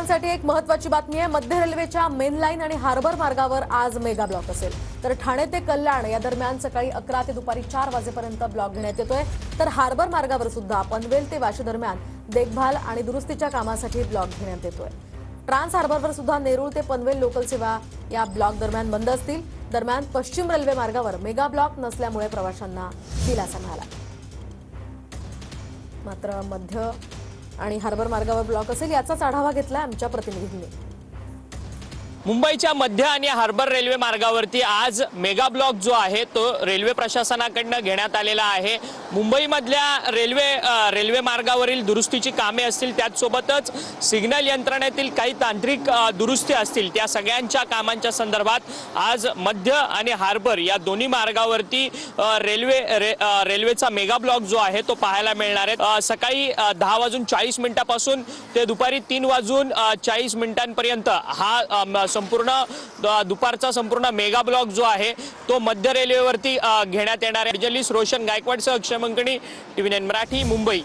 मुंबईसाठी एक महत्त्वाची बातमी आहे। मध्य रेल्वेच्या मेन लाईन आणि हार्बर मार्गावर आज मेगा ब्लॉक असेल। तर ठाणे ते कल्याण या दरम्यान सकाळी 11 ते दुपारी 4 वाजेपर्यंत ब्लॉक घेण्यात येतोय। तर हार्बर मार्गावर सुद्धा पनवेल ते वाशी दरम्यान देखभाल आणि दुरुस्तीच्या कामासाठी ब्लॉक घेण्यात येतोय। ट्रान्स हार्बरवर सुद्धा नेरूळ ते पनवेल लोकल सेवा या ब्लॉक दरम्यान बंद असतील। दरम्यान पश्चिम रेल्वे मार्गावर मेगा ब्लॉक नसल्यामुळे प्रवाशांना दिलासा मिळाला। मात्र मध्य आणि हार्बर मार्गावर ब्लॉक असेल याचाच आढावा घेतला आमच्या प्रतिनिधींनी। मुंबईच्या मध्य आणि हार्बर रेल्वे मार्गावरती आज मेगा ब्लॉक जो आहे तो रेल्वे प्रशासनाकडून घेण्यात आलेला आहे। मुंबईमधल्या रेल्वे मार्गावरील दुरुस्तीची कामे असतील, त्याचसोबतच सिग्नल यंत्रणेतील काही तांत्रिक दुरुस्ती असतील, त्या सगळ्यांच्या कामांच्या संदर्भात आज मध्य आणि हार्बर या दोन्ही मार्गावरती रेल्वेचा मेगा ब्लॉक जो आहे तो पाहायला मिळणार आहे। सकाळी 10:40 ते दुपारी 3:40 हा संपूर्ण दुपारचा संपूर्ण मेगा ब्लॉक जो आहे तो मध्य रेल्वेवरती घेण्यात येणार आहे। जर्नलिस्ट रोशन गायकवाडसह अक्षय मंकणी, TV9 मराठी, मुंबई।